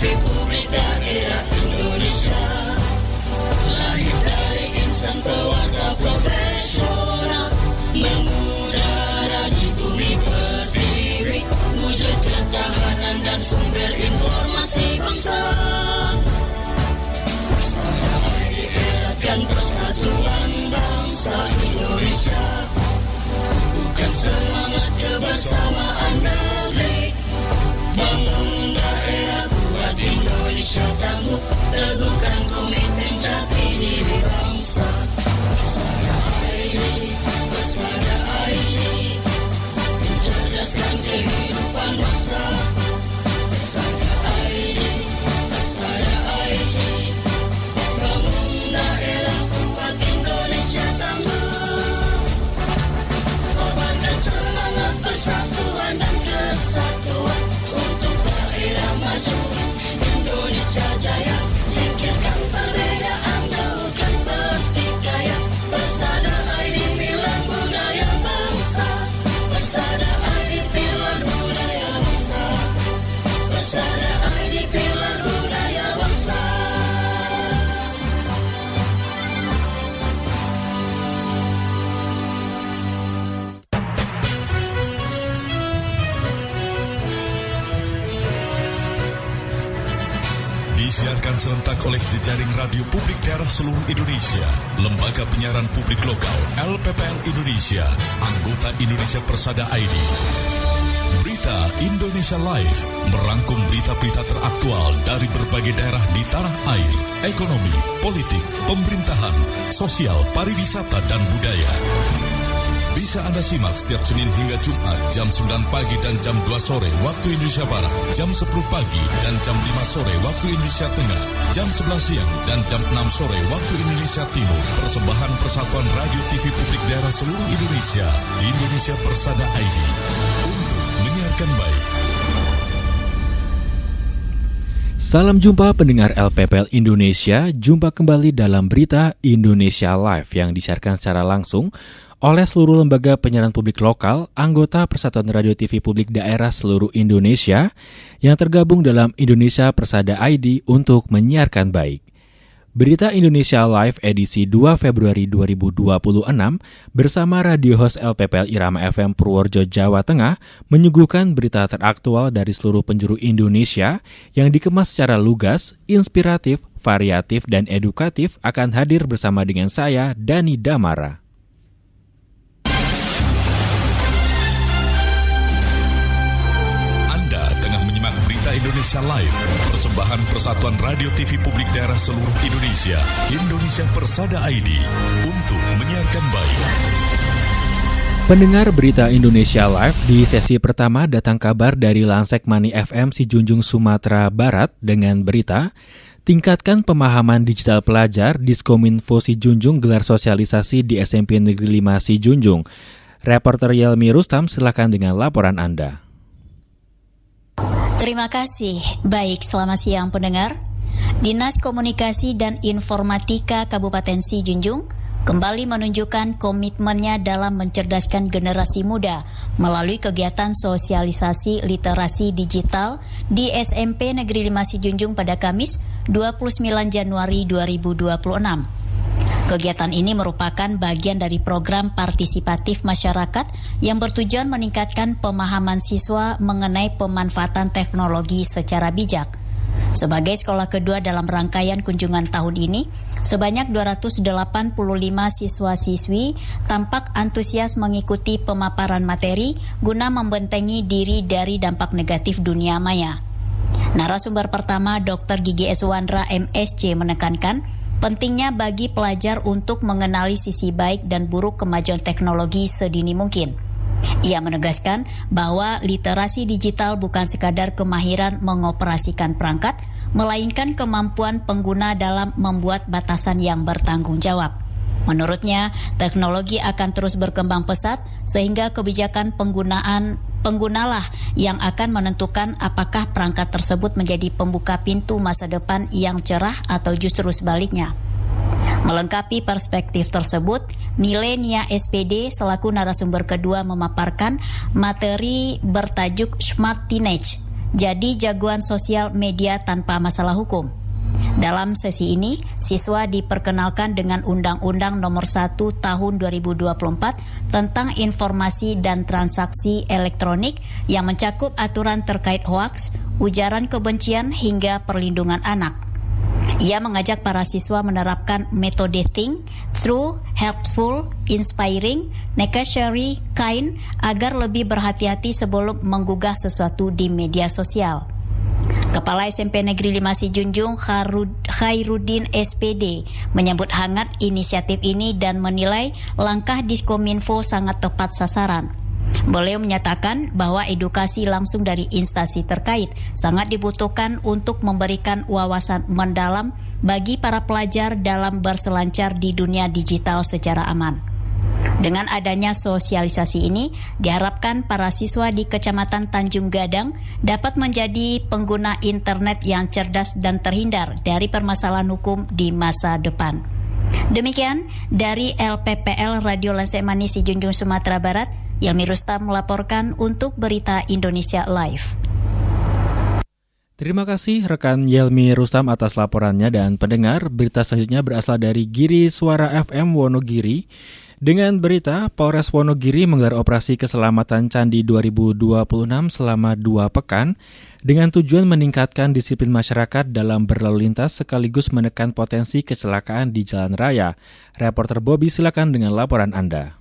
TV Publik Daerah Indonesia. Lahir dari insan pewarta profesional, mengudara di bumi pertiwi, wujud ketahanan dan sumber informasi bangsa. Persada ID eratkan persatuan bangsa Indonesia, bukan semangat kebersamaan negeri. Bangun daerah, buat Indonesia tangguh, teguhkan komitmen jati diri bangsa. Persada ID, Persada ID, mencerdaskan kehidupan bangsa. Persada ID, Persada ID, bangun daerah, buat Indonesia tangguh. Korbankan semangat persatuan dan kesatuan untuk daerah maju Indonesia jaya. Singkirkan perbedaan, jauhkan pertikaian. Persada ID pilar budaya bangsa. Persada ID pilar budaya bangsa. Persada ID pilar budaya bangsa. Disiarkan serentak oleh jejaring radio publik daerah seluruh Indonesia, Lembaga Penyiaran Publik Lokal LPPL Indonesia, anggota Indonesia Persada ID. Berita Indonesia Live merangkum berita-berita teraktual dari berbagai daerah di tanah air, ekonomi, politik, pemerintahan, sosial, pariwisata, dan budaya. Bisa Anda simak setiap Senin hingga Jumat jam 9 pagi dan jam 2 sore waktu Indonesia Barat, jam 10 pagi dan jam 5 sore waktu Indonesia Tengah, jam 11 siang dan jam 6 sore waktu Indonesia Timur. Persembahan Persatuan Radio TV Publik Daerah seluruh Indonesia, Indonesia Persada ID, untuk menyiarkan baik. Salam jumpa pendengar LPPL Indonesia, jumpa kembali dalam berita Indonesia Live yang disiarkan secara langsung oleh seluruh lembaga penyiaran publik lokal, anggota Persatuan Radio TV Publik Daerah seluruh Indonesia yang tergabung dalam Indonesia Persada ID untuk menyiarkan baik. Berita Indonesia Live edisi 2 Februari 2026 bersama radio host LPPL Irama FM Purworejo, Jawa Tengah menyuguhkan berita teraktual dari seluruh penjuru Indonesia yang dikemas secara lugas, inspiratif, variatif, dan edukatif akan hadir bersama dengan saya, Dani Damara. Indonesia Live, persembahan Persatuan Radio TV Publik Daerah seluruh Indonesia, Indonesia Persada ID, untuk menyiarkan baik. Pendengar berita Indonesia Live, di sesi pertama datang kabar dari Lansek Mani FM Sijunjung, Sumatera Barat dengan berita tingkatkan pemahaman digital pelajar, Diskominfo Sijunjung gelar sosialisasi di SMP Negeri 5 Sijunjung. Reporter Yelmi Rustam, silakan dengan laporan Anda. Terima kasih. Baik, selamat siang pendengar. Dinas Komunikasi dan Informatika Kabupaten Sijunjung kembali menunjukkan komitmennya dalam mencerdaskan generasi muda melalui kegiatan sosialisasi literasi digital di SMP Negeri 5 Sijunjung pada Kamis 29 Januari 2026. Kegiatan ini merupakan bagian dari program partisipatif masyarakat yang bertujuan meningkatkan pemahaman siswa mengenai pemanfaatan teknologi secara bijak. Sebagai sekolah kedua dalam rangkaian kunjungan tahun ini, sebanyak 285 siswa-siswi tampak antusias mengikuti pemaparan materi guna membentengi diri dari dampak negatif dunia maya. Narasumber pertama, Dr. Gigi Eswandra MSc, menekankan pentingnya bagi pelajar untuk mengenali sisi baik dan buruk kemajuan teknologi sedini mungkin. Ia menegaskan bahwa literasi digital bukan sekadar kemahiran mengoperasikan perangkat, melainkan kemampuan pengguna dalam membuat batasan yang bertanggung jawab. Menurutnya, teknologi akan terus berkembang pesat sehingga kebijakan penggunalah yang akan menentukan apakah perangkat tersebut menjadi pembuka pintu masa depan yang cerah atau justru sebaliknya. Melengkapi perspektif tersebut, Milenia SPD selaku narasumber kedua memaparkan materi bertajuk Smart Teenage, jadi jagoan sosial media tanpa masalah hukum. Dalam sesi ini, siswa diperkenalkan dengan Undang-Undang Nomor 1 Tahun 2024 tentang Informasi dan Transaksi Elektronik yang mencakup aturan terkait hoaks, ujaran kebencian hingga perlindungan anak. Ia mengajak para siswa menerapkan metode think, true, helpful, inspiring, necessary, kind agar lebih berhati-hati sebelum menggugah sesuatu di media sosial. Kepala SMP Negeri 5 Sijunjung Khairuddin SPD menyambut hangat inisiatif ini dan menilai langkah Diskominfo sangat tepat sasaran. Beliau menyatakan bahwa edukasi langsung dari instansi terkait sangat dibutuhkan untuk memberikan wawasan mendalam bagi para pelajar dalam berselancar di dunia digital secara aman. Dengan adanya sosialisasi ini, diharapkan para siswa di Kecamatan Tanjung Gadang dapat menjadi pengguna internet yang cerdas dan terhindar dari permasalahan hukum di masa depan. Demikian dari LPPL Radio Lansemani Sijunjung Sumatera Barat, Yelmi Rustam melaporkan untuk Berita Indonesia Live. Terima kasih rekan Yelmi Rustam atas laporannya, dan pendengar, berita selanjutnya berasal dari Giri Suara FM Wonogiri. Dengan berita, Polres Wonogiri menggelar operasi keselamatan Candi 2026 selama 2 pekan dengan tujuan meningkatkan disiplin masyarakat dalam berlalu lintas sekaligus menekan potensi kecelakaan di jalan raya. Reporter Bobby, silakan dengan laporan Anda.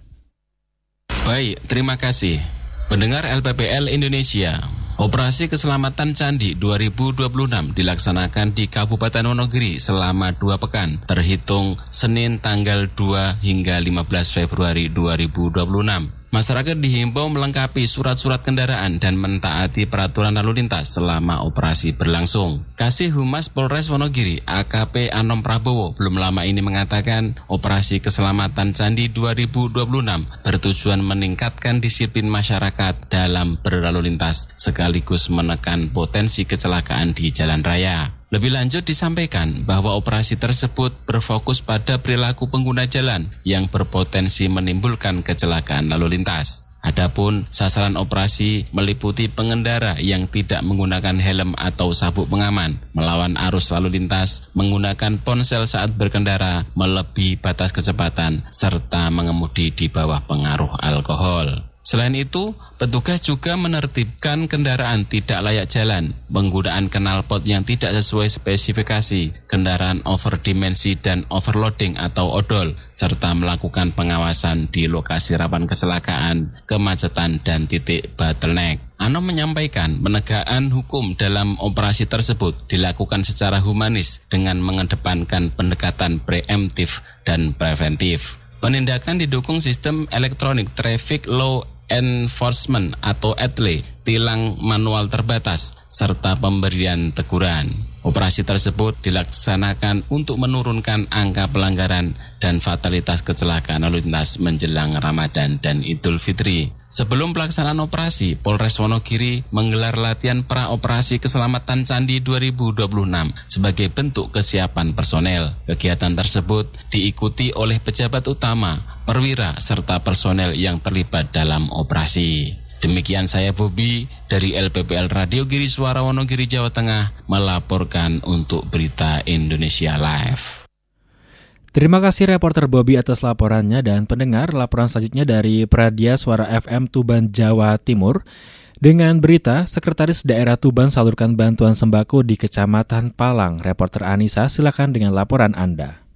Baik, terima kasih. Pendengar LPPL Indonesia, operasi keselamatan Candi 2026 dilaksanakan di Kabupaten Wonogiri selama 2 pekan, terhitung Senin tanggal 2 hingga 15 Februari 2026. Masyarakat dihimbau melengkapi surat-surat kendaraan dan mentaati peraturan lalu lintas selama operasi berlangsung. Kasih Humas Polres Wonogiri, AKP Anom Prabowo, belum lama ini mengatakan operasi keselamatan Candi 2026 bertujuan meningkatkan disiplin masyarakat dalam berlalu lintas sekaligus menekan potensi kecelakaan di jalan raya. Lebih lanjut disampaikan bahwa operasi tersebut berfokus pada perilaku pengguna jalan yang berpotensi menimbulkan kecelakaan lalu lintas. Adapun sasaran operasi meliputi pengendara yang tidak menggunakan helm atau sabuk pengaman, melawan arus lalu lintas, menggunakan ponsel saat berkendara, melebihi batas kecepatan, serta mengemudi di bawah pengaruh alkohol. Selain itu, petugas juga menertibkan kendaraan tidak layak jalan, penggunaan knalpot yang tidak sesuai spesifikasi, kendaraan overdimensi dan overloading atau odol, serta melakukan pengawasan di lokasi rawan kecelakaan, kemacetan, dan titik bottleneck. Anom menyampaikan penegakan hukum dalam operasi tersebut dilakukan secara humanis dengan mengedepankan pendekatan preemptif dan preventif. Penindakan didukung sistem elektronik Traffic Law Enforcement atau ETLE, tilang manual terbatas, serta pemberian teguran. Operasi tersebut dilaksanakan untuk menurunkan angka pelanggaran dan fatalitas kecelakaan lalu lintas menjelang Ramadan dan Idul Fitri. Sebelum pelaksanaan operasi, Polres Wonogiri menggelar latihan pra-operasi keselamatan Candi 2026 sebagai bentuk kesiapan personel. Kegiatan tersebut diikuti oleh pejabat utama, perwira, serta personel yang terlibat dalam operasi. Demikian saya Bobi dari LPPL Radio Giri Suara Wonogiri Jawa Tengah melaporkan untuk Berita Indonesia Live. Terima kasih reporter Bobby atas laporannya, dan pendengar, laporan selanjutnya dari Pradia Suara FM Tuban Jawa Timur. Dengan berita, Sekretaris Daerah Tuban salurkan bantuan sembako di Kecamatan Palang. Reporter Anissa, silakan dengan laporan Anda.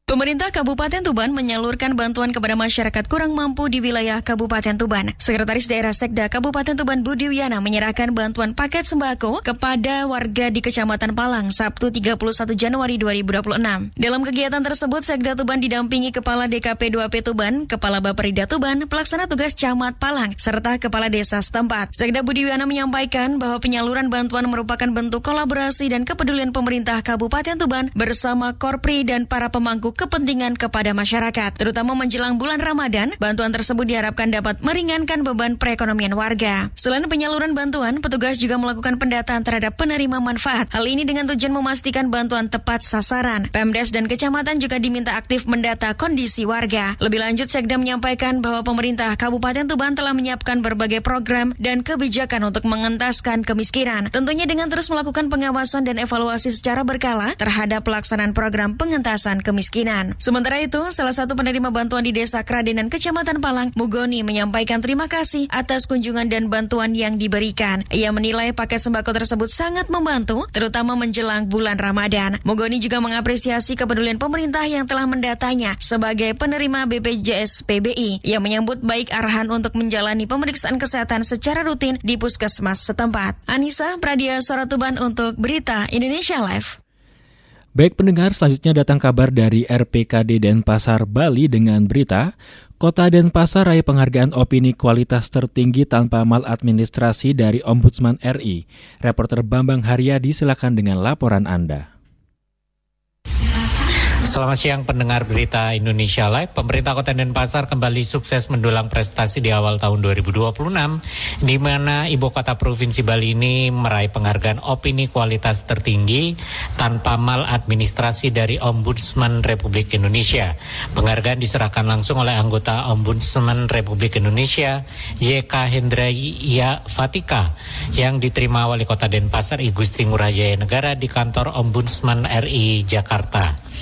Pemerintah Kabupaten Tuban menyalurkan bantuan kepada masyarakat kurang mampu di wilayah Kabupaten Tuban. Sekretaris Daerah Sekda Kabupaten Tuban Budi Wiana menyerahkan bantuan paket sembako kepada warga di Kecamatan Palang Sabtu 31 Januari 2026. Dalam kegiatan tersebut, Sekda Tuban didampingi Kepala DKP 2P Tuban, Kepala Bapperida Tuban, Pelaksana Tugas Camat Palang, serta Kepala Desa setempat. Sekda Budi Wiana menyampaikan bahwa penyaluran bantuan merupakan bentuk kolaborasi dan kepedulian pemerintah Kabupaten Tuban bersama Korpri dan para pemangku untuk kepentingan kepada masyarakat. Terutama menjelang bulan Ramadan, bantuan tersebut diharapkan dapat meringankan beban perekonomian warga. Selain penyaluran bantuan, petugas juga melakukan pendataan terhadap penerima manfaat. Hal ini dengan tujuan memastikan bantuan tepat sasaran. Pemdes dan kecamatan juga diminta aktif mendata kondisi warga. Lebih lanjut, Sekda menyampaikan bahwa pemerintah Kabupaten Tuban telah menyiapkan berbagai program dan kebijakan untuk mengentaskan kemiskinan. Tentunya dengan terus melakukan pengawasan dan evaluasi secara berkala terhadap pelaksanaan program pengentasan kemiskinan. Sementara itu, salah satu penerima bantuan di Desa Kradenan, Kecamatan Palang, Mugoni, menyampaikan terima kasih atas kunjungan dan bantuan yang diberikan. Ia menilai paket sembako tersebut sangat membantu, terutama menjelang bulan Ramadan. Mugoni juga mengapresiasi kepedulian pemerintah yang telah mendatanya sebagai penerima BPJS PBI. Ia menyambut baik arahan untuk menjalani pemeriksaan kesehatan secara rutin di puskesmas setempat. Anissa Pradia, Suara Tuban untuk Berita Indonesia Live. Baik pendengar, selanjutnya datang kabar dari RPKD Denpasar, Bali dengan berita Kota Denpasar raih penghargaan opini kualitas tertinggi tanpa maladministrasi dari Ombudsman RI. Reporter Bambang Haryadi, silakan dengan laporan Anda. Selamat siang pendengar Berita Indonesia Live. Pemerintah Kota Denpasar kembali sukses mendulang prestasi di awal tahun 2026, di mana Ibu Kota Provinsi Bali ini meraih penghargaan opini kualitas tertinggi tanpa maladministrasi dari Ombudsman Republik Indonesia. Penghargaan diserahkan langsung oleh anggota Ombudsman Republik Indonesia, YK Hendraya Fatika, yang diterima Wali Kota Denpasar, I Gusti Ngurah Jaya Negara di kantor Ombudsman RI Jakarta.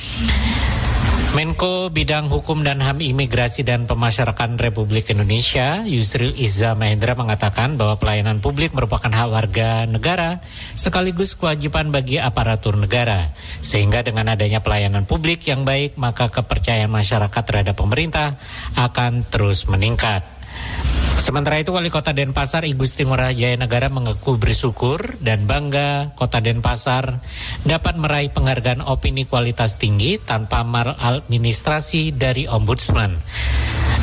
Menko Bidang Hukum dan HAM Imigrasi dan Pemasyarakatan Republik Indonesia, Yusril Iza Mahendra, mengatakan bahwa pelayanan publik merupakan hak warga negara sekaligus kewajiban bagi aparatur negara. Sehingga dengan adanya pelayanan publik yang baik, maka kepercayaan masyarakat terhadap pemerintah akan terus meningkat. Sementara itu, Wali Kota Denpasar, I Gusti Ngurah Jaya Negara, mengaku bersyukur dan bangga Kota Denpasar dapat meraih penghargaan opini kualitas tinggi tanpa maladministrasi dari Ombudsman,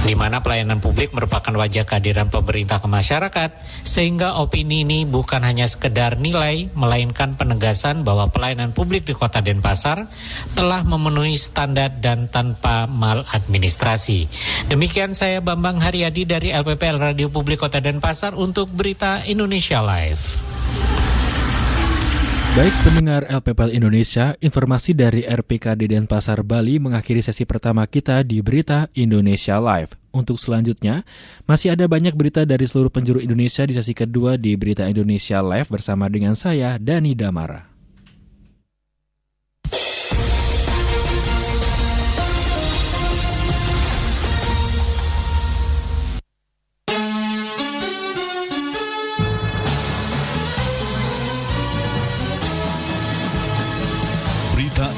di mana pelayanan publik merupakan wajah kehadiran pemerintah ke masyarakat, sehingga opini ini bukan hanya sekedar nilai, melainkan penegasan bahwa pelayanan publik di Kota Denpasar telah memenuhi standar dan tanpa maladministrasi. Demikian saya Bambang Haryadi dari LPPL Radio Publik Kota Denpasar untuk Berita Indonesia Live. Baik pendengar LPPL Indonesia, informasi dari RPKD Denpasar Bali mengakhiri sesi pertama kita di Berita Indonesia Live. Untuk selanjutnya, masih ada banyak berita dari seluruh penjuru Indonesia di sesi kedua di Berita Indonesia Live bersama dengan saya, Dani Damara.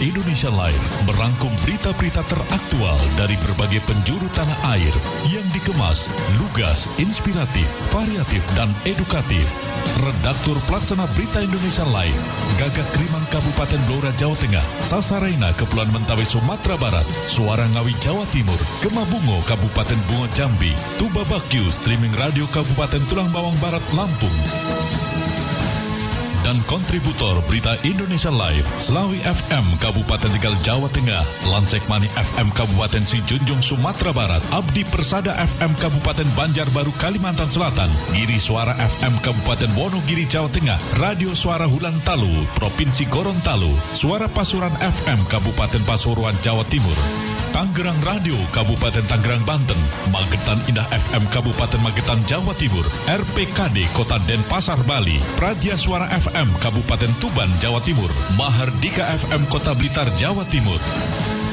Indonesia Live merangkum berita-berita teraktual dari berbagai penjuru tanah air yang dikemas, lugas, inspiratif, variatif, dan edukatif. Redaktur Pelaksana Berita Indonesia Live, Gagak Krimang Kabupaten Blora Jawa Tengah, Sasaraina Kepulauan Mentawai Sumatera Barat, Suara Ngawi Jawa Timur, Kemabungo Kabupaten Bungo Jambi, Tuba Bakyu Streaming Radio Kabupaten Tulang Bawang Barat Lampung. Dan kontributor Berita Indonesia Live, Slawi FM Kabupaten Tegal Jawa Tengah, Lansekmani FM Kabupaten Sijunjung Sumatera Barat, Abdi Persada FM Kabupaten Banjarbaru Kalimantan Selatan, Giri Suara FM Kabupaten Wonogiri Jawa Tengah, Radio Suara Hulan Talu Provinsi Gorontalo, Suara Pasuruan FM Kabupaten Pasuruan Jawa Timur, Tangerang Radio Kabupaten Tangerang Banten, Magetan Indah FM Kabupaten Magetan Jawa Timur, RPKD Kota Denpasar Bali, Praja Suara FM Kabupaten Tuban Jawa Timur, Mahardika FM Kota Blitar Jawa Timur,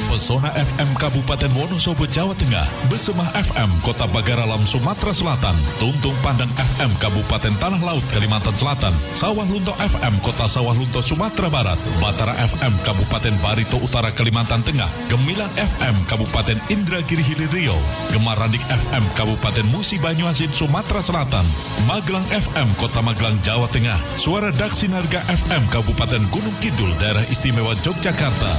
Pesona FM Kabupaten Wonosobo Jawa Tengah, Besemah FM Kota Bagaralam Sumatera Selatan, Tuntung Pandang FM Kabupaten Tanah Laut Kalimantan Selatan, Sawah Lunto FM Kota Sawah Lunto Sumatera Barat, Batara FM Kabupaten Barito Utara Kalimantan Tengah, Gemilang FM Kabupaten Indragiri Hilir Riau, Gemarandik FM Kabupaten Musi Banyuasin Sumatera Selatan, Magelang FM Kota Magelang Jawa Tengah, Suara Daksinarga FM Kabupaten Gunung Kidul Daerah Istimewa Yogyakarta.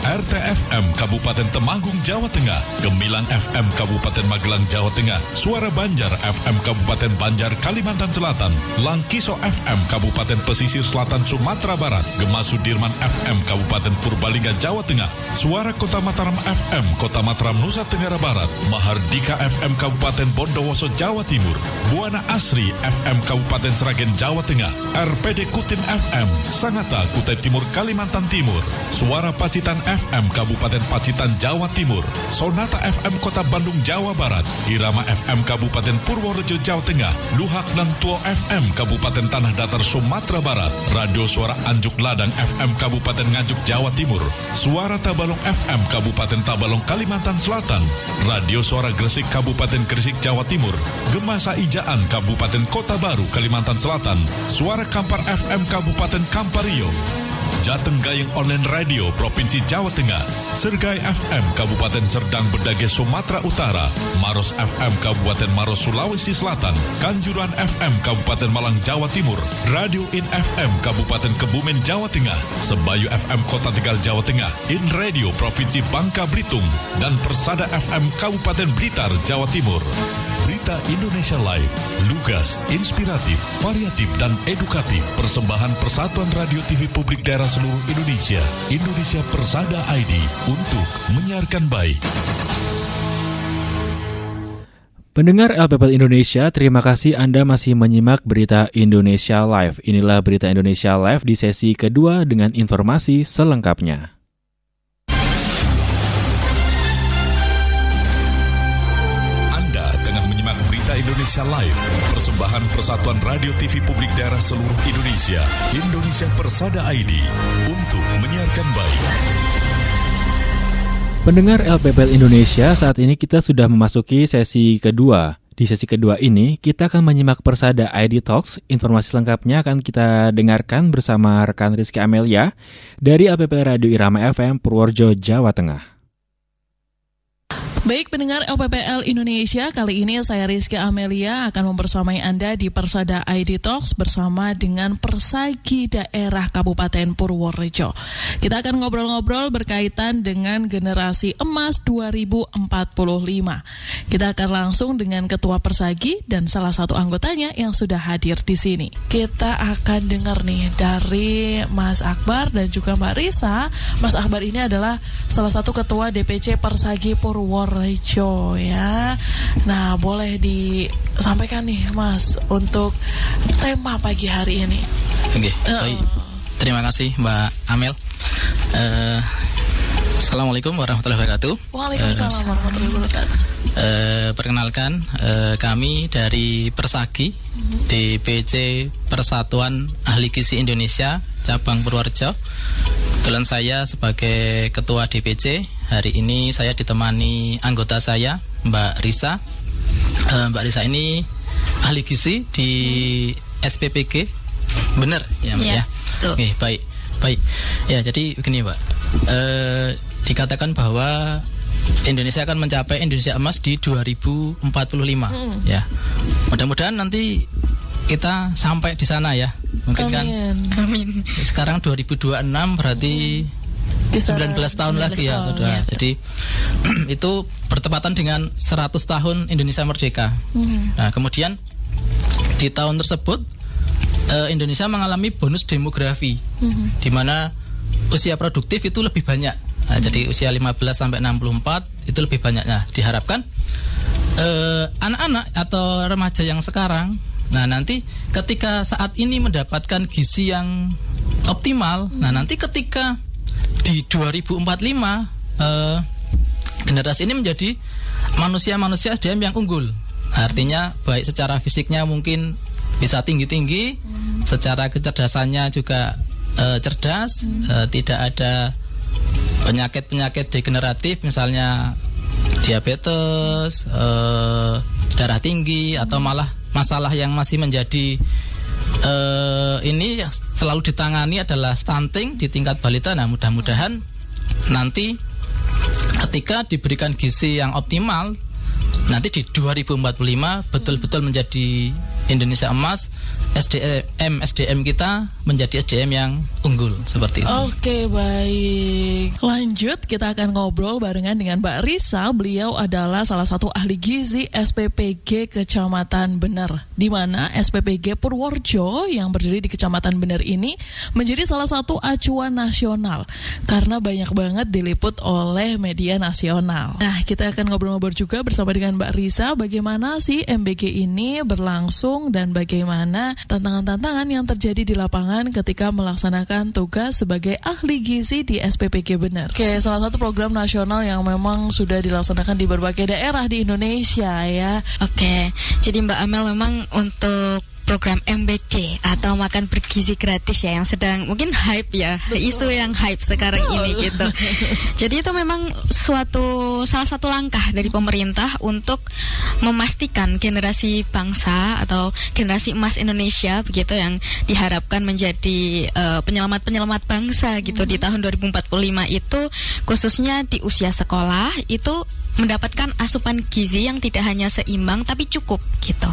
RTFM Kabupaten Temanggung, Jawa Tengah, Gemilang FM Kabupaten Magelang, Jawa Tengah, Suara Banjar FM Kabupaten Banjar, Kalimantan Selatan, Langkiso FM Kabupaten Pesisir Selatan, Sumatera Barat, Gema Sudirman FM Kabupaten Purbalingga, Jawa Tengah, Suara Kota Mataram FM Kota Mataram, Nusa Tenggara Barat, Mahardika FM Kabupaten Bondowoso, Jawa Timur, Buana Asri FM Kabupaten Sragen, Jawa Tengah, RPD Kutim FM Sangatta, Kutai Timur, Kalimantan Timur, Suara Pacitan FM Kabupaten Pacitan, Jawa Timur, Sonata FM Kota Bandung, Jawa Barat, Irama FM Kabupaten Purworejo, Jawa Tengah, Luhak dan Tuo FM Kabupaten Tanah Datar, Sumatera Barat, Radio Suara Anjuk Ladang FM Kabupaten Nganjuk, Jawa Timur, Suara Tabalong FM Kabupaten Tabalong, Kalimantan Selatan, Radio Suara Gresik Kabupaten Gresik, Jawa Timur, Gema Saijaan Kabupaten Kota Baru, Kalimantan Selatan, Suara Kampar FM Kabupaten Kampario, Jateng Gayeng Online Radio Provinsi Jawa Tengah, Sergai FM Kabupaten Serdang Bedage, Sumatera Utara, Maros FM Kabupaten Maros, Sulawesi Selatan, Kanjuruhan FM Kabupaten Malang, Jawa Timur, Radio In FM Kabupaten Kebumen, Jawa Tengah, Sebayu FM Kota Tegal, Jawa Tengah, In Radio Provinsi Bangka Belitung, dan Persada FM Kabupaten Blitar, Jawa Timur. Berita Indonesia Live, lugas, inspiratif, variatif, dan edukatif. Persembahan Persatuan Radio TV Publik Daerah seluruh Indonesia, Indonesia Persada ID, untuk menyiarkan baik. Pendengar LPPL Indonesia, terima kasih Anda masih menyimak Berita Indonesia Live. Inilah Berita Indonesia Live di sesi kedua dengan informasi selengkapnya. Indonesia Live, persembahan Persatuan Radio TV Publik Daerah seluruh Indonesia, Indonesia Persada ID, untuk menyiarkan baik. Pendengar LPPL Indonesia, saat ini kita sudah memasuki sesi kedua. Di sesi kedua ini, kita akan menyimak Persada ID Talks. Informasi lengkapnya akan kita dengarkan bersama rekan Rizky Amelia dari LPPL Radio Irama FM Purworejo, Jawa Tengah. Baik pendengar LPPL Indonesia, kali ini saya Rizky Amelia akan membersamai Anda di Persada ID Talks bersama dengan Persagi Daerah Kabupaten Purworejo. Kita akan ngobrol-ngobrol berkaitan dengan generasi emas 2045. Kita akan langsung dengan Ketua Persagi dan salah satu anggotanya yang sudah hadir di sini. Kita akan dengar nih dari Mas Akbar dan juga Mbak Risa. Mas Akbar ini adalah salah satu Ketua DPC Persagi Purworejo ya. Nah, boleh disampaikan nih Mas untuk tema pagi hari ini. Oke, baik. Terima kasih Mbak Amel. Assalamualaikum warahmatullahi wabarakatuh. Waalaikumsalam warahmatullahi wabarakatuh. Perkenalkan, kami dari Persagi, DPC Persatuan Ahli Gizi Indonesia cabang Purworejo. Kebetulan saya sebagai Ketua DPC. Hari ini saya ditemani anggota saya, Mbak Risa. Mbak Risa ini ahli gizi di SPPG, benar ya Mbak ya? Oke, baik. Ya, jadi begini Mbak. Dikatakan bahwa Indonesia akan mencapai Indonesia emas di 2045 ya. Mudah-mudahan nanti kita sampai di sana ya. Mungkin kan. Amin. Sekarang 2026 berarti 19 tahun lagi ya, sudah. Jadi itu bertepatan dengan 100 tahun Indonesia merdeka. Nah, kemudian di tahun tersebut Indonesia mengalami bonus demografi, di mana usia produktif itu lebih banyak. Nah, jadi usia 15 sampai 64 itu lebih banyak. Nah, diharapkan anak-anak atau remaja yang sekarang, nah nanti ketika saat ini mendapatkan gizi yang optimal, nah nanti ketika di 2045 generasi ini menjadi manusia-manusia SDM yang unggul. Artinya baik secara fisiknya mungkin bisa tinggi-tinggi, secara kecerdasannya juga cerdas, tidak ada penyakit-penyakit degeneratif misalnya diabetes, darah tinggi, atau malah masalah yang masih menjadi ini selalu ditangani adalah stunting di tingkat balita. Nah, mudah-mudahan nanti ketika diberikan gizi yang optimal, nanti di 2045 betul-betul menjadi Indonesia emas, SDM kita menjadi SDM yang unggul seperti itu. Oke, baik. Lanjut, kita akan ngobrol barengan dengan Mbak Risa. Beliau adalah salah satu ahli gizi SPPG Kecamatan Bener, di mana SPPG Purworejo yang berdiri di Kecamatan Bener ini menjadi salah satu acuan nasional karena banyak banget diliput oleh media nasional. Nah, kita akan ngobrol-ngobrol juga bersama dengan Mbak Risa bagaimana sih MBG ini berlangsung dan bagaimana tantangan-tantangan yang terjadi di lapangan ketika melaksanakan tugas sebagai ahli gizi di SPPG Bener. Oke, salah satu program nasional yang memang sudah dilaksanakan di berbagai daerah di Indonesia ya. Oke, jadi Mbak Amel memang untuk program MBG atau makan bergizi gratis ya yang sedang mungkin hype ya. Betul. Isu yang hype sekarang ini gitu. Jadi itu memang salah satu langkah dari pemerintah untuk memastikan generasi bangsa atau generasi emas Indonesia begitu yang diharapkan menjadi penyelamat bangsa gitu di tahun 2045 itu khususnya di usia sekolah itu mendapatkan asupan gizi yang tidak hanya seimbang tapi cukup gitu.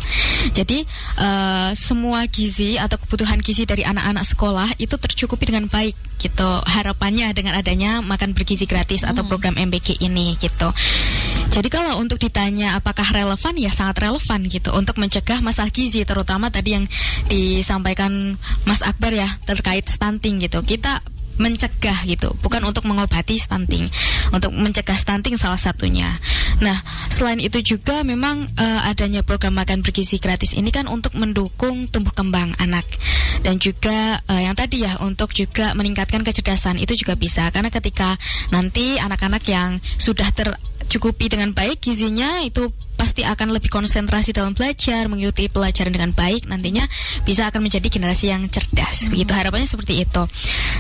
Jadi semua gizi atau kebutuhan gizi dari anak-anak sekolah itu tercukupi dengan baik gitu. Harapannya dengan adanya makan bergizi gratis atau program MBG ini gitu. Jadi kalau untuk ditanya apakah relevan, ya sangat relevan gitu untuk mencegah masalah gizi, terutama tadi yang disampaikan Mas Akbar ya terkait stunting gitu. Kita mencegah gitu, bukan untuk mengobati stunting, untuk mencegah stunting salah satunya. Nah, selain itu juga memang adanya program makan bergizi gratis ini kan untuk mendukung tumbuh kembang anak dan juga yang tadi ya untuk juga meningkatkan kecerdasan itu juga bisa, karena ketika nanti anak-anak yang sudah tercukupi dengan baik gizinya itu pasti akan lebih konsentrasi dalam belajar, mengikuti pelajaran dengan baik, nantinya bisa akan menjadi generasi yang cerdas. Begitu harapannya seperti itu.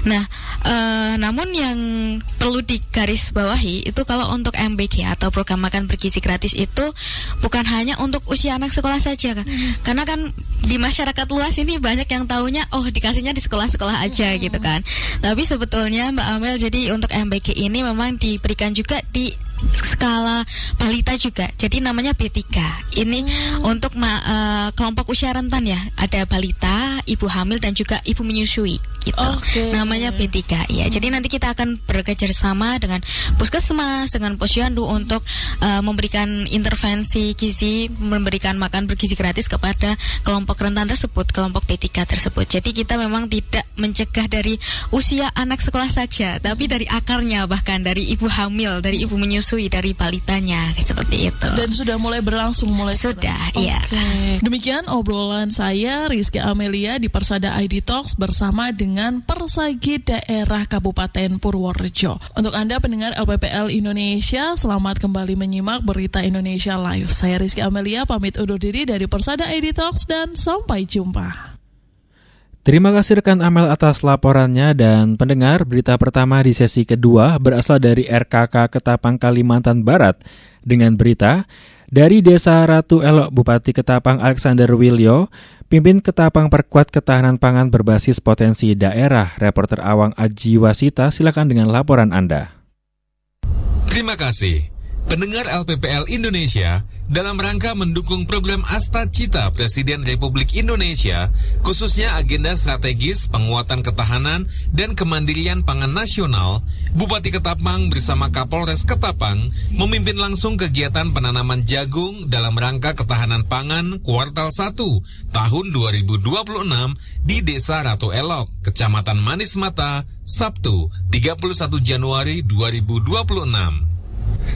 Nah, namun yang perlu digarisbawahi itu kalau untuk MBG atau program makan bergizi gratis itu bukan hanya untuk usia anak sekolah saja, kan? Karena kan di masyarakat luas ini banyak yang taunya dikasihnya di sekolah-sekolah aja gitu kan. Tapi sebetulnya Mbak Amel, jadi untuk MBG ini memang diberikan juga di skala balita juga. Jadi namanya B3. Ini untuk kelompok usia rentan ya. Ada balita, ibu hamil dan juga ibu menyusui gitu. Namanya B3 ya. Jadi nanti kita akan bekerjasama dengan Puskesmas, dengan Posyandu untuk memberikan intervensi gizi, memberikan makan bergizi gratis kepada kelompok rentan tersebut, kelompok B3 tersebut. Jadi kita memang tidak mencegah dari usia anak sekolah saja, tapi dari akarnya, bahkan dari ibu hamil, dari ibu menyusui, dari balitanya, seperti itu. Dan sudah mulai berlangsung Sudah, iya. Demikian obrolan saya Rizky Amelia di Persada ID Talks bersama dengan Persagi Daerah Kabupaten Purworejo. Untuk Anda pendengar LPPL Indonesia, selamat kembali menyimak Berita Indonesia Live. Saya Rizky Amelia pamit undur diri dari Persada ID Talks dan sampai jumpa. Terima kasih rekan Amel atas laporannya, dan pendengar, berita pertama di sesi kedua berasal dari RKK Ketapang, Kalimantan Barat dengan berita dari Desa Ratu Elok, Bupati Ketapang Alexander Wilyo, pimpin Ketapang perkuat ketahanan pangan berbasis potensi daerah. Reporter Awang Aji Wasita, silakan dengan laporan Anda. Terima kasih. Pendengar LPPL Indonesia, dalam rangka mendukung program Asta Cita Presiden Republik Indonesia, khususnya agenda strategis penguatan ketahanan dan kemandirian pangan nasional, Bupati Ketapang bersama Kapolres Ketapang memimpin langsung kegiatan penanaman jagung dalam rangka ketahanan pangan kuartal 1 tahun 2026 di Desa Ratu Elok, Kecamatan Manis Mata, Sabtu 31 Januari 2026.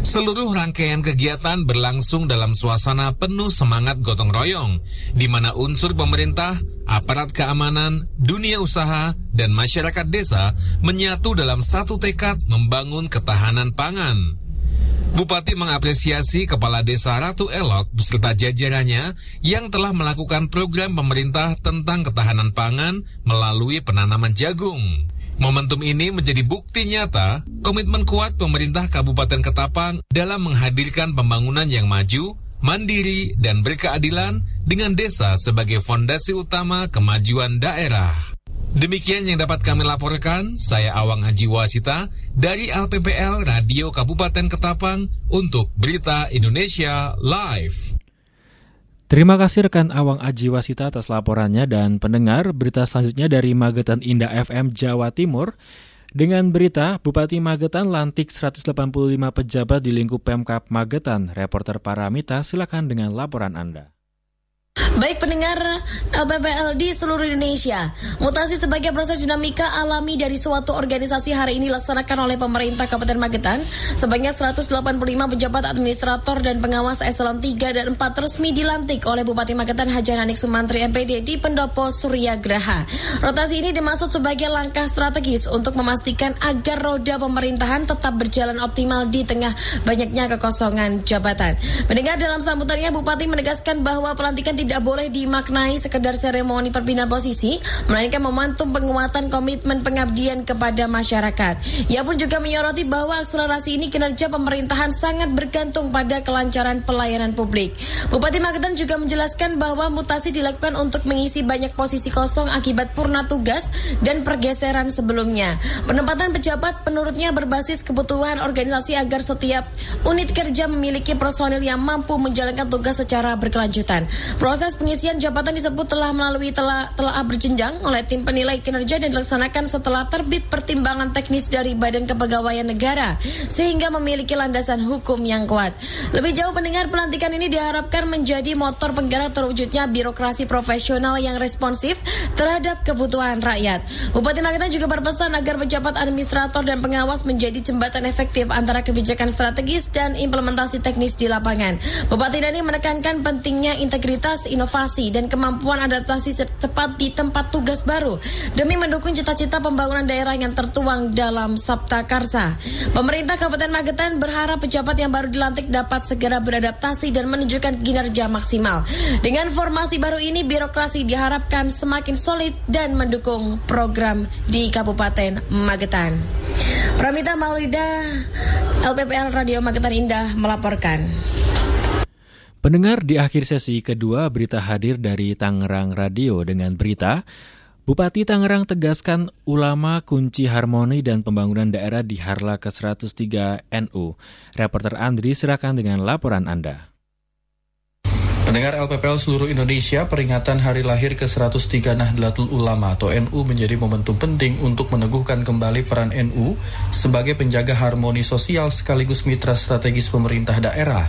Seluruh rangkaian kegiatan berlangsung dalam suasana penuh semangat gotong royong, di mana unsur pemerintah, aparat keamanan, dunia usaha, dan masyarakat desa menyatu dalam satu tekad membangun ketahanan pangan. Bupati mengapresiasi Kepala Desa Ratu Elok beserta jajarannya yang telah melakukan program pemerintah tentang ketahanan pangan melalui penanaman jagung. Momentum ini menjadi bukti nyata komitmen kuat pemerintah Kabupaten Ketapang dalam menghadirkan pembangunan yang maju, mandiri, dan berkeadilan dengan desa sebagai fondasi utama kemajuan daerah. Demikian yang dapat kami laporkan, saya Awang Haji Wasita dari LPPL Radio Kabupaten Ketapang untuk Berita Indonesia Live. Terima kasih rekan Awang Ajiwasita atas laporannya dan pendengar berita selanjutnya dari Magetan Indah FM Jawa Timur. Dengan berita, Bupati Magetan lantik 185 pejabat di lingkup Pemkab Magetan. Reporter Paramita, silakan dengan laporan Anda. Baik pendengar LPPL di seluruh Indonesia, mutasi sebagai proses dinamika alami dari suatu organisasi hari ini dilaksanakan oleh pemerintah Kabupaten Magetan. Sebanyak 185 pejabat administrator dan pengawas eselon 3 dan 4 resmi dilantik oleh Bupati Magetan Haji Nanik Sumantri MPD di Pendopo Surya Graha. Rotasi ini dimaksud sebagai langkah strategis untuk memastikan agar roda pemerintahan tetap berjalan optimal di tengah banyaknya kekosongan jabatan. Pendengar, dalam sambutannya Bupati menegaskan bahwa pelantikan tidak boleh dimaknai sekedar seremoni perpindahan posisi, melainkan momentum penguatan komitmen pengabdian kepada masyarakat. Ia pun juga menyoroti bahwa akselerasi ini kinerja pemerintahan sangat bergantung pada kelancaran pelayanan publik. Bupati Magetan juga menjelaskan bahwa mutasi dilakukan untuk mengisi banyak posisi kosong akibat purna tugas dan pergeseran sebelumnya. Penempatan pejabat menurutnya berbasis kebutuhan organisasi agar setiap unit kerja memiliki personil yang mampu menjalankan tugas secara berkelanjutan. Proses pengisian jabatan disebut telah melalui telah berjenjang oleh tim penilai kinerja dan dilaksanakan setelah terbit pertimbangan teknis dari Badan Kepegawaian Negara sehingga memiliki landasan hukum yang kuat. Lebih jauh pendengar, pelantikan ini diharapkan menjadi motor penggerak terwujudnya birokrasi profesional yang responsif terhadap kebutuhan rakyat. Bupati Magetan juga berpesan agar pejabat administrator dan pengawas menjadi jembatan efektif antara kebijakan strategis dan implementasi teknis di lapangan. Bupati Dani menekankan pentingnya integritas, inovasi, dan kemampuan adaptasi cepat di tempat tugas baru demi mendukung cita-cita pembangunan daerah yang tertuang dalam Sabta Karsa. Pemerintah Kabupaten Magetan berharap pejabat yang baru dilantik dapat segera beradaptasi dan menunjukkan kinerja maksimal. Dengan formasi baru ini, birokrasi diharapkan semakin solid dan mendukung program di Kabupaten Magetan. Pramita Maulida, LPPL Radio Magetan Indah melaporkan. Pendengar, di akhir sesi kedua berita hadir dari Tangerang Radio dengan berita Bupati Tangerang tegaskan ulama kunci harmoni dan pembangunan daerah di Harla ke-103 NU. Reporter Andri, silakan dengan laporan Anda. Pendengar LPPL seluruh Indonesia, peringatan hari lahir ke-103 Nahdlatul Ulama atau NU menjadi momentum penting untuk meneguhkan kembali peran NU sebagai penjaga harmoni sosial sekaligus mitra strategis pemerintah daerah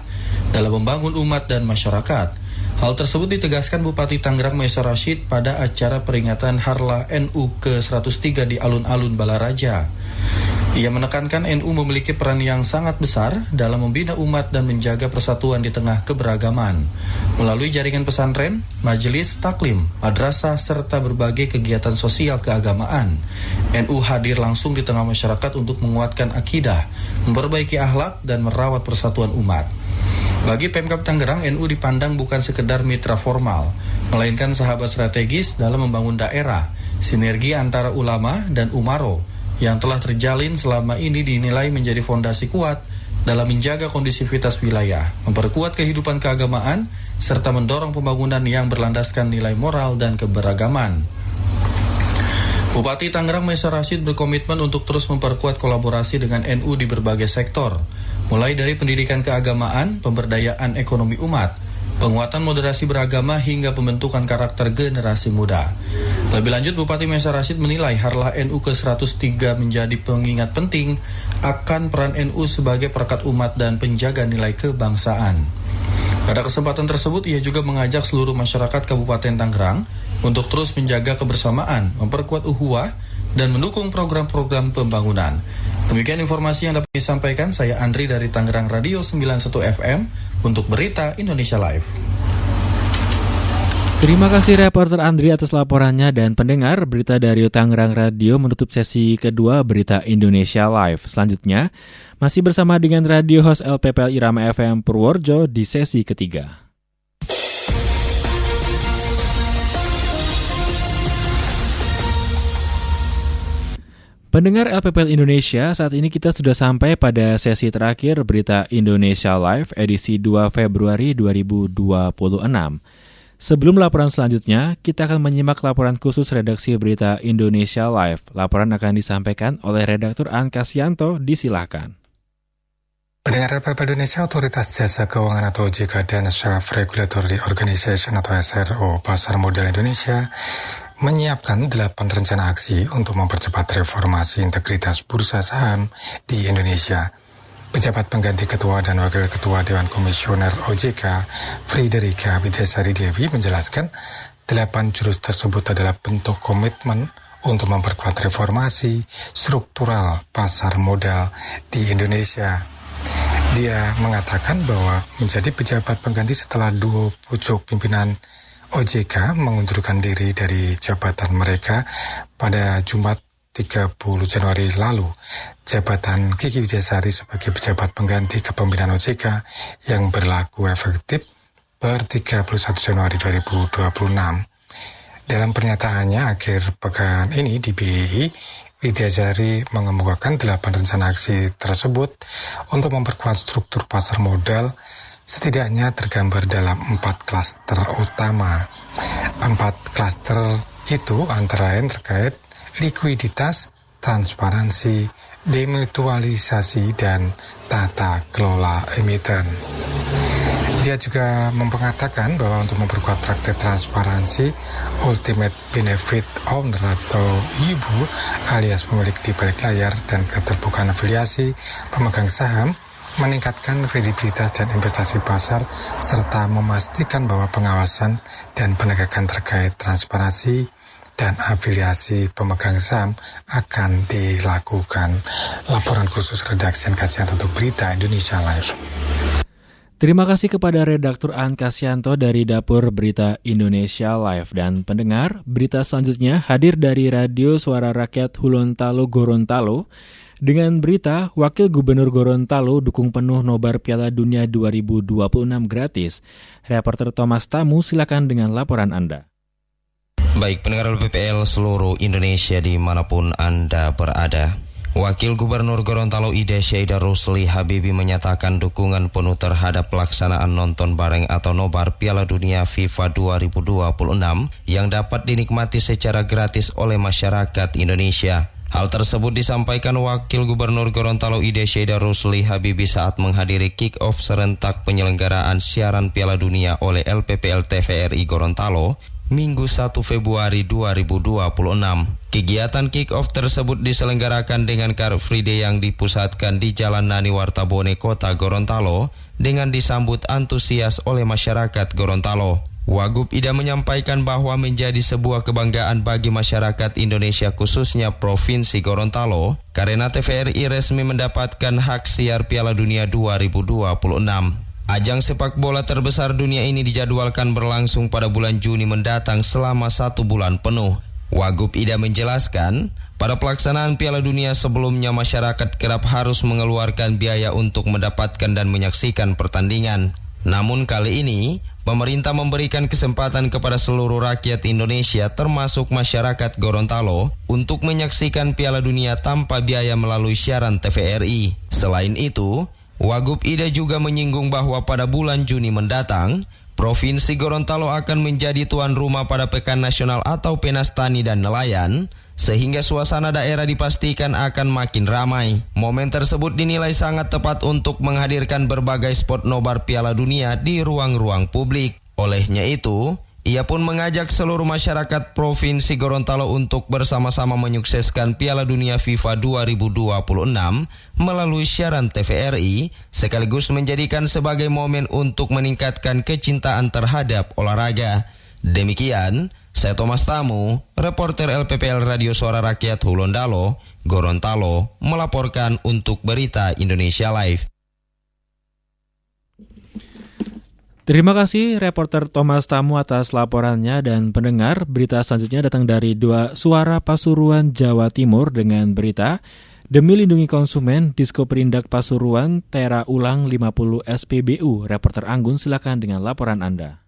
dalam membangun umat dan masyarakat. Hal tersebut ditegaskan Bupati Tangerang Maesa Rashid pada acara peringatan Harla NU ke-103 di Alun-Alun Balaraja. Ia menekankan NU memiliki peran yang sangat besar dalam membina umat dan menjaga persatuan di tengah keberagaman. Melalui jaringan pesantren, majelis taklim, madrasah, serta berbagai kegiatan sosial keagamaan, NU hadir langsung di tengah masyarakat untuk menguatkan akidah, memperbaiki akhlak, dan merawat persatuan umat. Bagi Pemkab Tangerang, NU dipandang bukan sekedar mitra formal, melainkan sahabat strategis dalam membangun daerah. Sinergi antara ulama dan umaro yang telah terjalin selama ini dinilai menjadi fondasi kuat dalam menjaga kondisivitas wilayah, memperkuat kehidupan keagamaan, serta mendorong pembangunan yang berlandaskan nilai moral dan keberagaman. Bupati Tangerang Maesa Rashid berkomitmen untuk terus memperkuat kolaborasi dengan NU di berbagai sektor, mulai dari pendidikan keagamaan, pemberdayaan ekonomi umat, penguatan moderasi beragama hingga pembentukan karakter generasi muda. Lebih lanjut, Bupati Maesa Rashid menilai Harlah NU ke-103 menjadi pengingat penting akan peran NU sebagai perekat umat dan penjaga nilai kebangsaan. Pada kesempatan tersebut, ia juga mengajak seluruh masyarakat Kabupaten Tangerang untuk terus menjaga kebersamaan, memperkuat ukhuwah, dan mendukung program-program pembangunan. Demikian informasi yang dapat disampaikan saya Andri dari Tangerang Radio 91 FM untuk Berita Indonesia Live. Terima kasih reporter Andri atas laporannya dan pendengar berita dari Tangerang Radio menutup sesi kedua Berita Indonesia Live. Selanjutnya masih bersama dengan radio host LPPL Irama FM Purworejo di sesi ketiga. Pendengar LPPL Indonesia, saat ini kita sudah sampai pada sesi terakhir Berita Indonesia Live edisi 2 Februari 2026. Sebelum laporan selanjutnya, kita akan menyimak laporan khusus redaksi Berita Indonesia Live. Laporan akan disampaikan oleh redaktur An Kasyanto, disilahkan. Pendengar LPPL Indonesia, Otoritas Jasa Keuangan atau OJK dan Self-Regulatory Organization atau SRO Pasar Modal Indonesia menyiapkan 8 rencana aksi untuk mempercepat reformasi integritas bursa saham di Indonesia. Pejabat pengganti Ketua dan Wakil Ketua Dewan Komisioner OJK, Friederike Widyasari Dewi menjelaskan 8 jurus tersebut adalah bentuk komitmen untuk memperkuat reformasi struktural pasar modal di Indonesia. Dia mengatakan bahwa menjadi pejabat pengganti setelah dua pucuk pimpinan OJK mengundurkan diri dari jabatan mereka pada Jumat 30 Januari lalu. Jabatan Kiki Widyasari sebagai pejabat pengganti kepemimpinan OJK yang berlaku efektif per 31 Januari 2026. Dalam pernyataannya akhir pekan ini di BI, Widyasari mengemukakan 8 rencana aksi tersebut untuk memperkuat struktur pasar modal, setidaknya tergambar dalam 4 klaster utama. 4 klaster itu antara lain terkait likuiditas, transparansi, demutualisasi, dan tata kelola emiten. Dia juga mengatakan bahwa untuk memperkuat praktek transparansi, ultimate benefit owner atau UBO alias pemilik di balik layar dan keterbukaan afiliasi pemegang saham, meningkatkan kredibilitas dan investasi pasar, serta memastikan bahwa pengawasan dan penegakan terkait transparansi dan afiliasi pemegang saham akan dilakukan. Laporan khusus redaksi dan kajian untuk Berita Indonesia Live. Terima kasih kepada Redaktur An Kasyanto dari Dapur Berita Indonesia Live. Dan pendengar, berita selanjutnya hadir dari Radio Suara Rakyat Hulontalo Gorontalo dengan berita Wakil Gubernur Gorontalo dukung penuh nobar Piala Dunia 2026 gratis. Reporter Thomas Tamu, silakan dengan laporan Anda. Baik, pendengar LPPL seluruh Indonesia dimanapun Anda berada. Wakil Gubernur Gorontalo Ida Syaida Rusli Habibi menyatakan dukungan penuh terhadap pelaksanaan nonton bareng atau nobar Piala Dunia FIFA 2026 yang dapat dinikmati secara gratis oleh masyarakat Indonesia. Hal tersebut disampaikan Wakil Gubernur Gorontalo Ida Syaida Rusli Habibi saat menghadiri kick-off serentak penyelenggaraan siaran Piala Dunia oleh LPPL TVRI Gorontalo Minggu 1 Februari 2026. Kegiatan kick-off tersebut diselenggarakan dengan Car Free Day yang dipusatkan di Jalan Nani Wartabone, Kota Gorontalo, dengan disambut antusias oleh masyarakat Gorontalo. Wagub Ida menyampaikan bahwa menjadi sebuah kebanggaan bagi masyarakat Indonesia khususnya Provinsi Gorontalo, karena TVRI resmi mendapatkan hak siar Piala Dunia 2026. Ajang sepak bola terbesar dunia ini dijadwalkan berlangsung pada bulan Juni mendatang selama 1 bulan penuh. Wagub Ida menjelaskan, pada pelaksanaan Piala Dunia sebelumnya masyarakat kerap harus mengeluarkan biaya untuk mendapatkan dan menyaksikan pertandingan. Namun kali ini, pemerintah memberikan kesempatan kepada seluruh rakyat Indonesia termasuk masyarakat Gorontalo untuk menyaksikan Piala Dunia tanpa biaya melalui siaran TVRI. Selain itu, Wagub Ida juga menyinggung bahwa pada bulan Juni mendatang, Provinsi Gorontalo akan menjadi tuan rumah pada Pekan Nasional atau Penas Tani dan Nelayan, sehingga suasana daerah dipastikan akan makin ramai. Momen tersebut dinilai sangat tepat untuk menghadirkan berbagai spot nobar Piala Dunia di ruang-ruang publik. Olehnya itu, ia pun mengajak seluruh masyarakat Provinsi Gorontalo untuk bersama-sama menyukseskan Piala Dunia FIFA 2026 melalui siaran TVRI, sekaligus menjadikan sebagai momen untuk meningkatkan kecintaan terhadap olahraga. Demikian, saya Thomas Tamu, reporter LPPL Radio Suara Rakyat Hulondalo, Gorontalo, melaporkan untuk Berita Indonesia Live. Terima kasih reporter Thomas Tamu atas laporannya. Dan pendengar, berita selanjutnya datang dari Suara Pasuruan Jawa Timur dengan berita demi lindungi konsumen, Disko Perindak Pasuruan tera ulang 50 SPBU. Reporter Anggun, silakan dengan laporan Anda.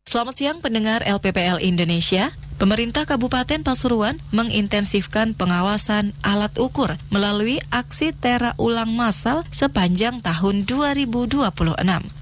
Selamat siang pendengar LPPL Indonesia. Pemerintah Kabupaten Pasuruan mengintensifkan pengawasan alat ukur melalui aksi tera ulang massal sepanjang tahun 2026.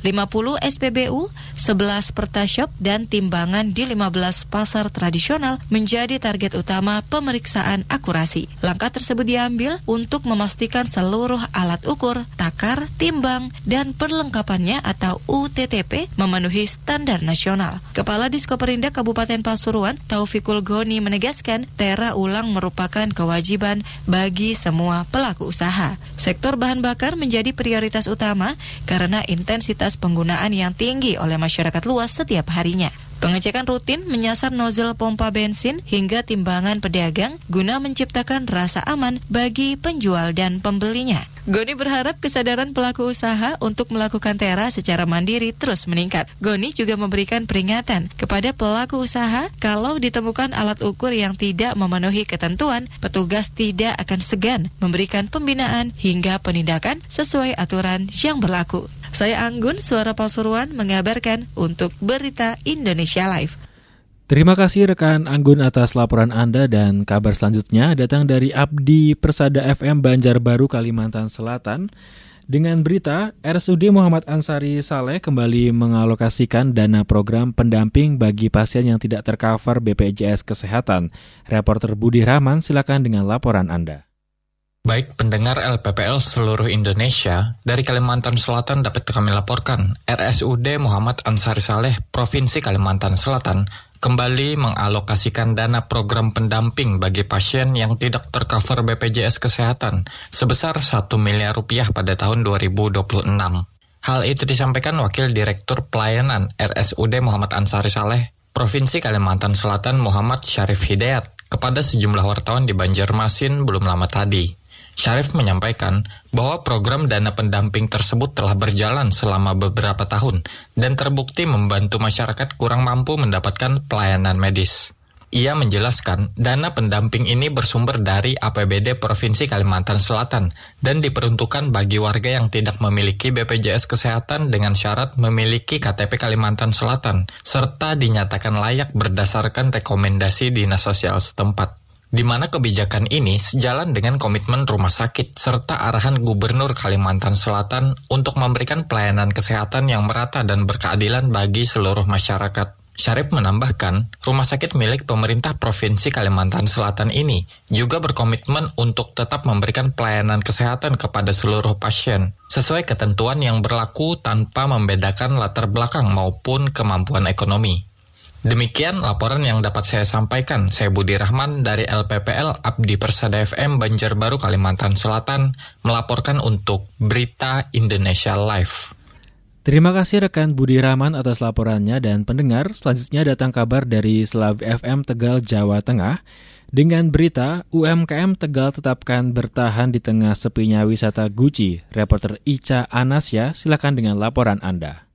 50 SPBU, 11 Pertashop, dan timbangan di 15 pasar tradisional menjadi target utama pemeriksaan akurasi. Langkah tersebut diambil untuk memastikan seluruh alat ukur, takar, timbang, dan perlengkapannya atau UTTP memenuhi standar nasional. Kepala Diskoperindak Kabupaten Pasuruan, Taufikul Goni, menegaskan tera ulang merupakan kewajiban bagi semua pelaku usaha. Sektor bahan bakar menjadi prioritas utama karena intensitas penggunaan yang tinggi oleh masyarakat luas setiap harinya. Pengecekan rutin menyasar nozzle pompa bensin hingga timbangan pedagang guna menciptakan rasa aman bagi penjual dan pembelinya. Goni berharap kesadaran pelaku usaha untuk melakukan tera secara mandiri terus meningkat. Goni juga memberikan peringatan kepada pelaku usaha kalau ditemukan alat ukur yang tidak memenuhi ketentuan, petugas tidak akan segan memberikan pembinaan hingga penindakan sesuai aturan yang berlaku. Saya Anggun, Suara Pasuruan, mengabarkan untuk Berita Indonesia Live. Terima kasih rekan Anggun atas laporan Anda, dan kabar selanjutnya datang dari Abdi Persada FM Banjarbaru, Kalimantan Selatan. Dengan berita, RSUD Muhammad Ansari Saleh kembali mengalokasikan dana program pendamping bagi pasien yang tidak tercover BPJS Kesehatan. Reporter Budi Rahman, silakan dengan laporan Anda. Baik pendengar LPPL seluruh Indonesia, dari Kalimantan Selatan dapat kami laporkan, RSUD Muhammad Ansari Saleh, Provinsi Kalimantan Selatan, kembali mengalokasikan dana program pendamping bagi pasien yang tidak tercover BPJS Kesehatan sebesar 1 miliar rupiah pada tahun 2026. Hal itu disampaikan Wakil Direktur Pelayanan RSUD Muhammad Ansari Saleh, Provinsi Kalimantan Selatan Muhammad Syarif Hidayat, kepada sejumlah wartawan di Banjarmasin belum lama tadi. Syarif menyampaikan bahwa program dana pendamping tersebut telah berjalan selama beberapa tahun dan terbukti membantu masyarakat kurang mampu mendapatkan pelayanan medis. Ia menjelaskan dana pendamping ini bersumber dari APBD Provinsi Kalimantan Selatan dan diperuntukkan bagi warga yang tidak memiliki BPJS Kesehatan dengan syarat memiliki KTP Kalimantan Selatan serta dinyatakan layak berdasarkan rekomendasi Dinas Sosial setempat. Di mana kebijakan ini sejalan dengan komitmen rumah sakit serta arahan Gubernur Kalimantan Selatan untuk memberikan pelayanan kesehatan yang merata dan berkeadilan bagi seluruh masyarakat. Syarif menambahkan, rumah sakit milik pemerintah Provinsi Kalimantan Selatan ini juga berkomitmen untuk tetap memberikan pelayanan kesehatan kepada seluruh pasien, sesuai ketentuan yang berlaku tanpa membedakan latar belakang maupun kemampuan ekonomi. Demikian laporan yang dapat saya sampaikan. Saya Budi Rahman dari LPPL Abdi Persada FM Banjarbaru, Kalimantan Selatan, melaporkan untuk Berita Indonesia Live. Terima kasih rekan Budi Rahman atas laporannya, dan pendengar, selanjutnya datang kabar dari Slavi FM Tegal, Jawa Tengah. Dengan berita, UMKM Tegal tetapkan bertahan di tengah sepinya wisata Guci. Reporter Ica Anasya, silakan dengan laporan Anda.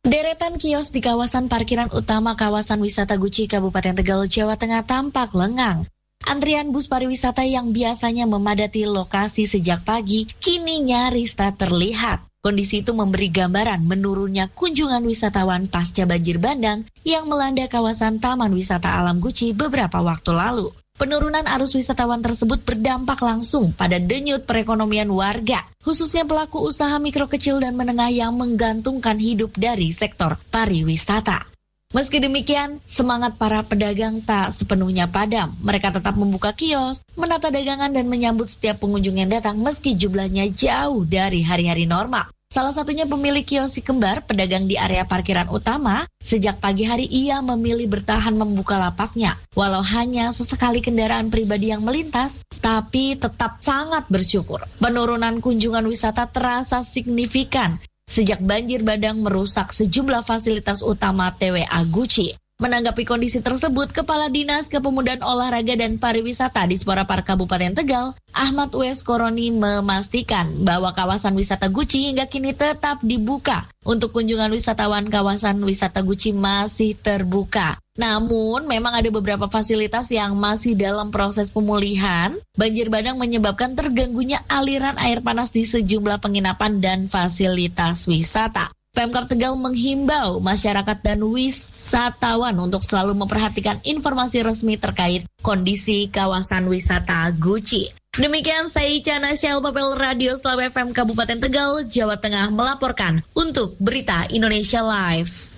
Deretan kios di kawasan parkiran utama kawasan wisata Guci Kabupaten Tegal, Jawa Tengah tampak lengang. Antrian bus pariwisata yang biasanya memadati lokasi sejak pagi kini nyaris tak terlihat. Kondisi itu memberi gambaran menurunnya kunjungan wisatawan pasca banjir bandang yang melanda kawasan Taman Wisata Alam Guci beberapa waktu lalu. Penurunan arus wisatawan tersebut berdampak langsung pada denyut perekonomian warga, khususnya pelaku usaha mikro kecil dan menengah yang menggantungkan hidup dari sektor pariwisata. Meski demikian, semangat para pedagang tak sepenuhnya padam. Mereka tetap membuka kios, menata dagangan dan menyambut setiap pengunjung yang datang meski jumlahnya jauh dari hari-hari normal. Salah satunya pemilik kios si kembar, pedagang di area parkiran utama. Sejak pagi hari ia memilih bertahan membuka lapaknya. Walau hanya sesekali kendaraan pribadi yang melintas, tapi tetap sangat bersyukur. Penurunan kunjungan wisata terasa signifikan sejak banjir bandang merusak sejumlah fasilitas utama TWA Guci. Menanggapi kondisi tersebut, Kepala Dinas Kepemudaan Olahraga dan Pariwisata Dispora Park Kabupaten Tegal, Ahmad Ues Koroni, memastikan bahwa kawasan wisata Guci hingga kini tetap dibuka. Untuk kunjungan wisatawan, kawasan wisata Guci masih terbuka. Namun, memang ada beberapa fasilitas yang masih dalam proses pemulihan. Banjir bandang menyebabkan terganggunya aliran air panas di sejumlah penginapan dan fasilitas wisata. Pemkab Tegal menghimbau masyarakat dan wisatawan untuk selalu memperhatikan informasi resmi terkait kondisi kawasan wisata Guci. Demikian saya Ica Nasya, LPPL Radio Selawe FM Kabupaten Tegal, Jawa Tengah melaporkan untuk Berita Indonesia Live.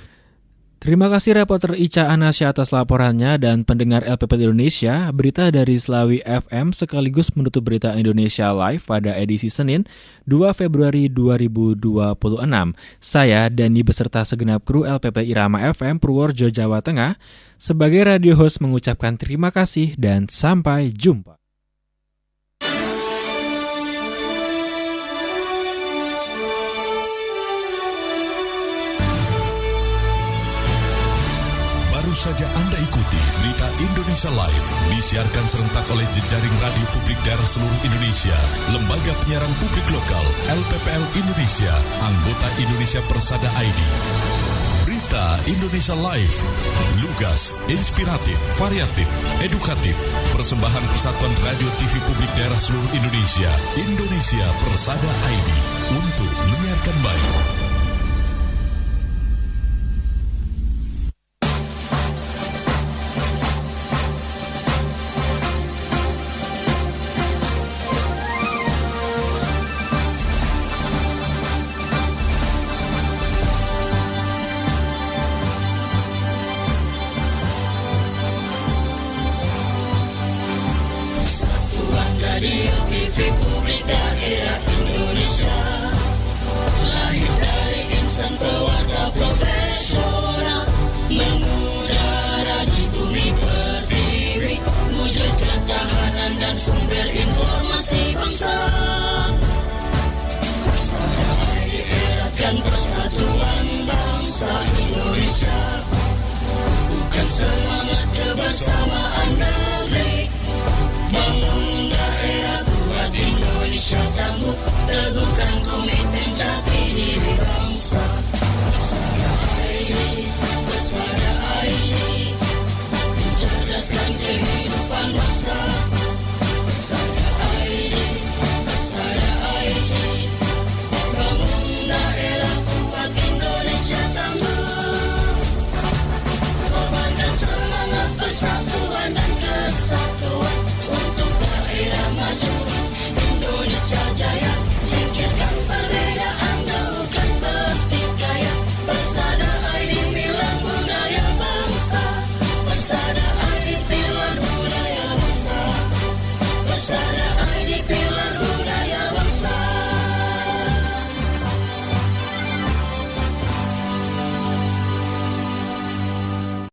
Terima kasih reporter Ica Anasya atas laporannya dan pendengar LPPL Indonesia. Berita dari Selawi FM sekaligus menutup Berita Indonesia Live pada edisi Senin 2 Februari 2026. Saya Dani beserta segenap kru LPPL Irama FM Purworejo, Jawa Tengah sebagai radio host mengucapkan terima kasih dan sampai jumpa. Baru saja Anda ikuti Berita Indonesia Live, disiarkan serentak oleh jejaring radio publik daerah seluruh Indonesia, Lembaga Penyiaran Publik Lokal, LPPL Indonesia, anggota Indonesia Persada ID. Berita Indonesia Live, lugas, inspiratif, variatif, edukatif, persembahan Persatuan Radio TV Publik Daerah seluruh Indonesia, Indonesia Persada ID, untuk menyiarkan baik.